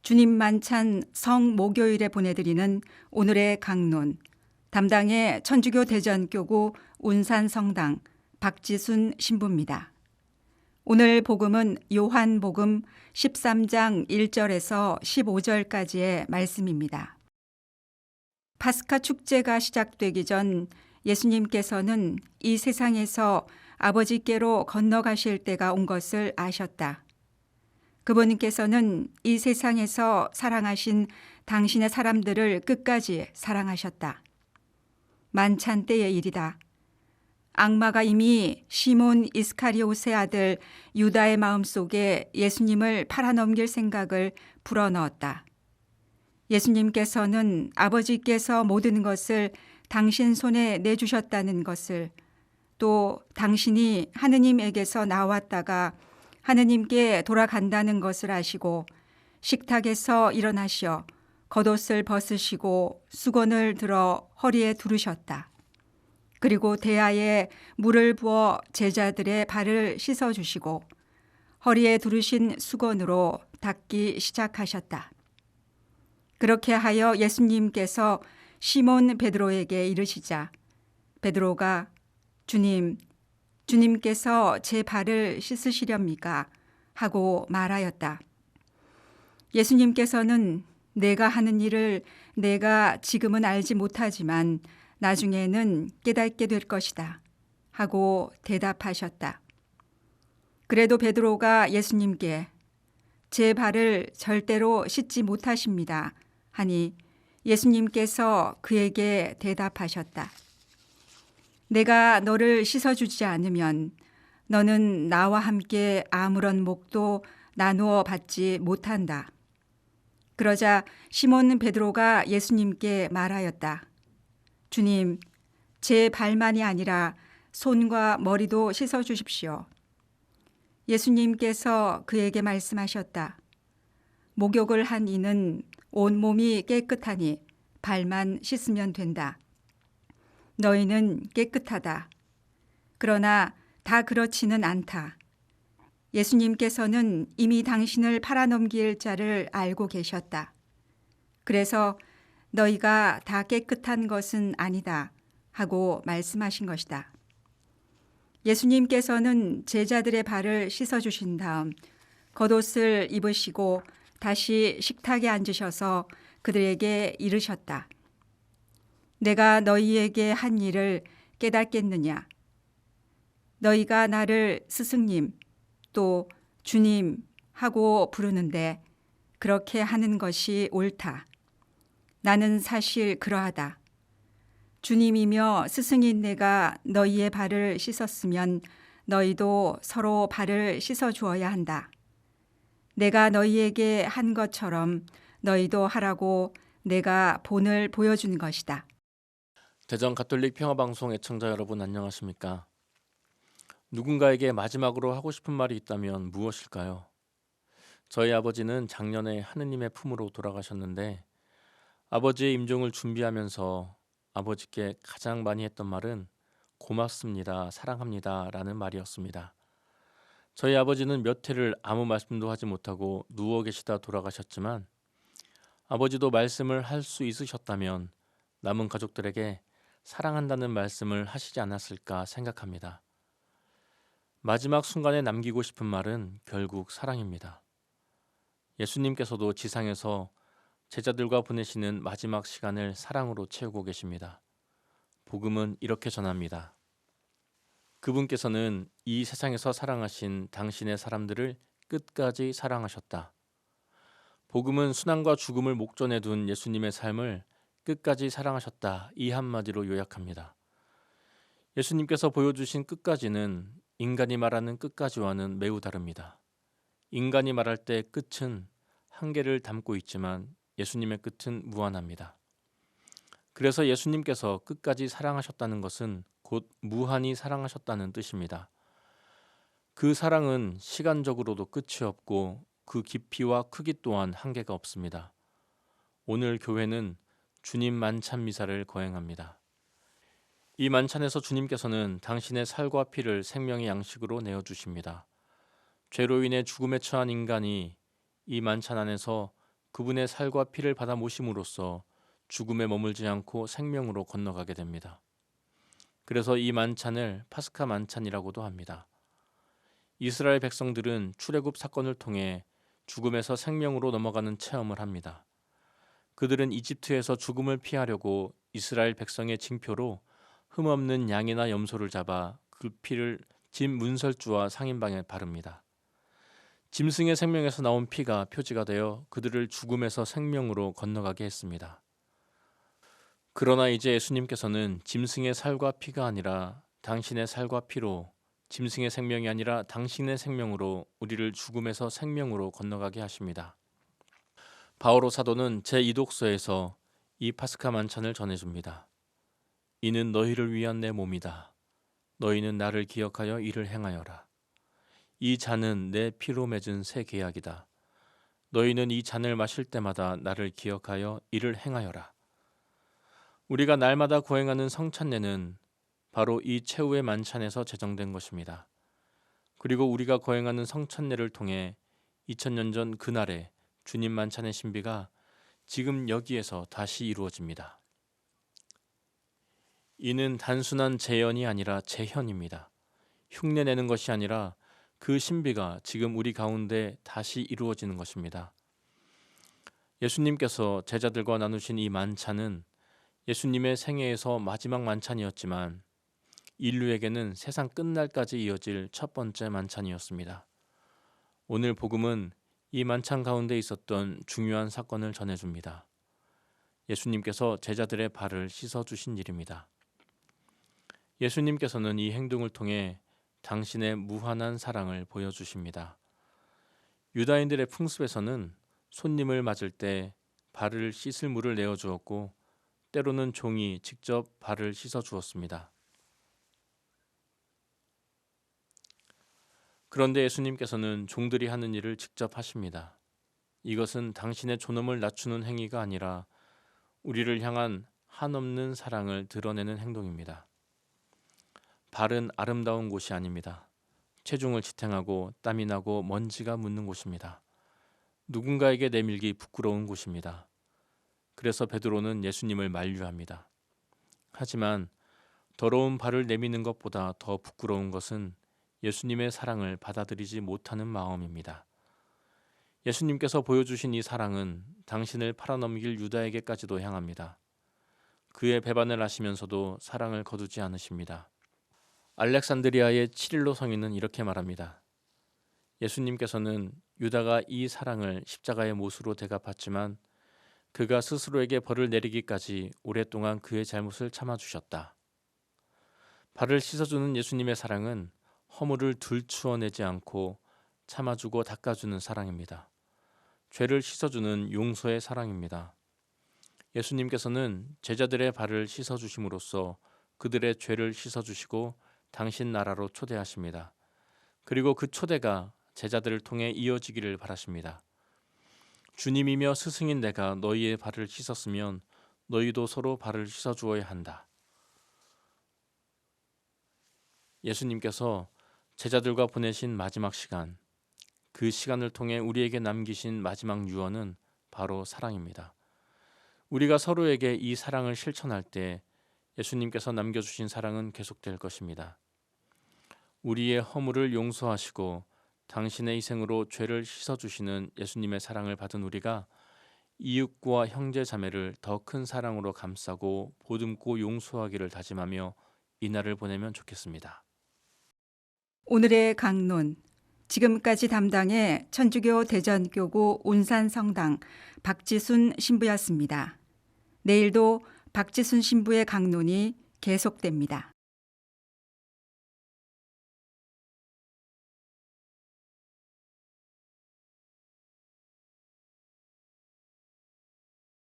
주님 만찬 성목요일에 보내드리는 오늘의 강론, 담당의 천주교 대전교구 운산성당 박지순 신부입니다. 오늘 복음은 요한복음 13장 1절에서 15절까지의 말씀입니다. 파스카 축제가 시작되기 전 예수님께서는 이 세상에서 아버지께로 건너가실 때가 온 것을 아셨다. 그분께서는 이 세상에서 사랑하신 당신의 사람들을 끝까지 사랑하셨다. 만찬 때의 일이다. 악마가 이미 시몬 이스카리옷의 아들 유다의 마음속에 예수님을 팔아넘길 생각을 불어넣었다. 예수님께서는 아버지께서 모든 것을 당신 손에 내주셨다는 것을, 또 당신이 하느님에게서 나왔다가 하느님께 돌아간다는 것을 아시고 식탁에서 일어나시어 겉옷을 벗으시고 수건을 들어 허리에 두르셨다. 그리고 대야에 물을 부어 제자들의 발을 씻어주시고 허리에 두르신 수건으로 닦기 시작하셨다. 그렇게 하여 예수님께서 시몬 베드로에게 이르시자 베드로가 주님께서 제 발을 씻으시렵니까? 하고 말하였다. 예수님께서는 내가 하는 일을 내가 지금은 알지 못하지만 나중에는 깨닫게 될 것이다 하고 대답하셨다. 그래도 베드로가 예수님께 제 발을 절대로 씻지 못하십니다 하니 예수님께서 그에게 대답하셨다. 내가 너를 씻어주지 않으면 너는 나와 함께 아무런 몫도 나누어 받지 못한다. 그러자 시몬 베드로가 예수님께 말하였다. 주님, 제 발만이 아니라 손과 머리도 씻어주십시오. 예수님께서 그에게 말씀하셨다. 목욕을 한 이는 온몸이 깨끗하니 발만 씻으면 된다. 너희는 깨끗하다. 그러나 다 그렇지는 않다. 예수님께서는 이미 당신을 팔아넘길 자를 알고 계셨다. 그래서 너희가 다 깨끗한 것은 아니다 하고 말씀하신 것이다. 예수님께서는 제자들의 발을 씻어주신 다음 겉옷을 입으시고 다시 식탁에 앉으셔서 그들에게 이르셨다. 내가 너희에게 한 일을 깨닫겠느냐? 너희가 나를 스승님 또 주님 하고 부르는데 그렇게 하는 것이 옳다. 나는 사실 그러하다. 주님이며 스승인 내가 너희의 발을 씻었으면 너희도 서로 발을 씻어 주어야 한다. 내가 너희에게 한 것처럼 너희도 하라고 내가 본을 보여준 것이다. 대전 가톨릭 평화방송 애청자 여러분 안녕하십니까? 누군가에게 마지막으로 하고 싶은 말이 있다면 무엇일까요? 저희 아버지는 작년에 하느님의 품으로 돌아가셨는데 아버지의 임종을 준비하면서 아버지께 가장 많이 했던 말은 고맙습니다, 사랑합니다 라는 말이었습니다. 저희 아버지는 몇 해를 아무 말씀도 하지 못하고 누워 계시다 돌아가셨지만 아버지도 말씀을 할 수 있으셨다면 남은 가족들에게 사랑한다는 말씀을 하시지 않았을까 생각합니다. 마지막 순간에 남기고 싶은 말은 결국 사랑입니다. 예수님께서도 지상에서 제자들과 보내시는 마지막 시간을 사랑으로 채우고 계십니다. 복음은 이렇게 전합니다. 그분께서는 이 세상에서 사랑하신 당신의 사람들을 끝까지 사랑하셨다. 복음은 순환과 죽음을 목전에 둔 예수님의 삶을 끝까지 사랑하셨다. 이 한마디로 요약합니다. 예수님께서 보여주신 끝까지는 인간이 말하는 끝까지와는 매우 다릅니다. 인간이 말할 때 끝은 한계를 담고 있지만 예수님의 끝은 무한합니다. 그래서 예수님께서 끝까지 사랑하셨다는 것은 곧 무한히 사랑하셨다는 뜻입니다. 그 사랑은 시간적으로도 끝이 없고 그 깊이와 크기 또한 한계가 없습니다. 오늘 교회는 주님 만찬 미사를 거행합니다. 이 만찬에서 주님께서는 당신의 살과 피를 생명의 양식으로 내어주십니다. 죄로 인해 죽음에 처한 인간이 이 만찬 안에서 그분의 살과 피를 받아 모심으로써 죽음에 머물지 않고 생명으로 건너가게 됩니다. 그래서 이 만찬을 파스카 만찬이라고도 합니다. 이스라엘 백성들은 출애굽 사건을 통해 죽음에서 생명으로 넘어가는 체험을 합니다. 그들은 이집트에서 죽음을 피하려고 이스라엘 백성의 징표로 흠없는 양이나 염소를 잡아 그 피를 집 문설주와 상인방에 바릅니다. 짐승의 생명에서 나온 피가 표지가 되어 그들을 죽음에서 생명으로 건너가게 했습니다. 그러나 이제 예수님께서는 짐승의 살과 피가 아니라 당신의 살과 피로, 짐승의 생명이 아니라 당신의 생명으로 우리를 죽음에서 생명으로 건너가게 하십니다. 바오로 사도는 제2독서에서 이 파스카 만찬을 전해줍니다. 이는 너희를 위한 내 몸이다. 너희는 나를 기억하여 이를 행하여라. 이 잔은 내 피로 맺은 새 계약이다. 너희는 이 잔을 마실 때마다 나를 기억하여 이를 행하여라. 우리가 날마다 거행하는 성찬례는 바로 이 최후의 만찬에서 제정된 것입니다. 그리고 우리가 거행하는 성찬례를 통해 2000년 전 그날에 주님 만찬의 신비가 지금 여기에서 다시 이루어집니다. 이는 단순한 재연이 아니라 재현입니다. 흉내내는 것이 아니라 그 신비가 지금 우리 가운데 다시 이루어지는 것입니다. 예수님께서 제자들과 나누신 이 만찬은 예수님의 생애에서 마지막 만찬이었지만 인류에게는 세상 끝날까지 이어질 첫 번째 만찬이었습니다. 오늘 복음은 이 만찬 가운데 있었던 중요한 사건을 전해줍니다. 예수님께서 제자들의 발을 씻어주신 일입니다. 예수님께서는 이 행동을 통해 당신의 무한한 사랑을 보여주십니다. 유다인들의 풍습에서는 손님을 맞을 때 발을 씻을 물을 내어주었고 때로는 종이 직접 발을 씻어주었습니다. 그런데 예수님께서는 종들이 하는 일을 직접 하십니다. 이것은 당신의 존엄을 낮추는 행위가 아니라 우리를 향한 한없는 사랑을 드러내는 행동입니다. 발은 아름다운 곳이 아닙니다. 체중을 지탱하고 땀이 나고 먼지가 묻는 곳입니다. 누군가에게 내밀기 부끄러운 곳입니다. 그래서 베드로는 예수님을 만류합니다. 하지만 더러운 발을 내미는 것보다 더 부끄러운 것은 예수님의 사랑을 받아들이지 못하는 마음입니다. 예수님께서 보여주신 이 사랑은 당신을 팔아넘길 유다에게까지도 향합니다. 그의 배반을 하시면서도 사랑을 거두지 않으십니다. 알렉산드리아의 치릴로 성인은 이렇게 말합니다. 예수님께서는 유다가 이 사랑을 십자가의 못으로 대갚았지만 그가 스스로에게 벌을 내리기까지 오랫동안 그의 잘못을 참아주셨다. 발을 씻어주는 예수님의 사랑은 허물을 들추어내지 않고 참아주고 닦아주는 사랑입니다. 죄를 씻어주는 용서의 사랑입니다. 예수님께서는 제자들의 발을 씻어주심으로써 그들의 죄를 씻어주시고 당신 나라로 초대하십니다. 그리고 그 초대가 제자들을 통해 이어지기를 바라십니다. 주님이며 스승인 내가 너희의 발을 씻었으면 너희도 서로 발을 씻어주어야 한다. 예수님께서 제자들과 보내신 마지막 시간, 그 시간을 통해 우리에게 남기신 마지막 유언은 바로 사랑입니다. 우리가 서로에게 이 사랑을 실천할 때 예수님께서 남겨주신 사랑은 계속될 것입니다. 우리의 허물을 용서하시고 당신의 희생으로 죄를 씻어주시는 예수님의 사랑을 받은 우리가 이웃과 형제 자매를 더 큰 사랑으로 감싸고 보듬고 용서하기를 다짐하며 이날을 보내면 좋겠습니다. 오늘의 강론, 지금까지 담당의 천주교 대전교구 온산성당 박지순 신부였습니다. 내일도 박지순 신부의 강론이 계속됩니다.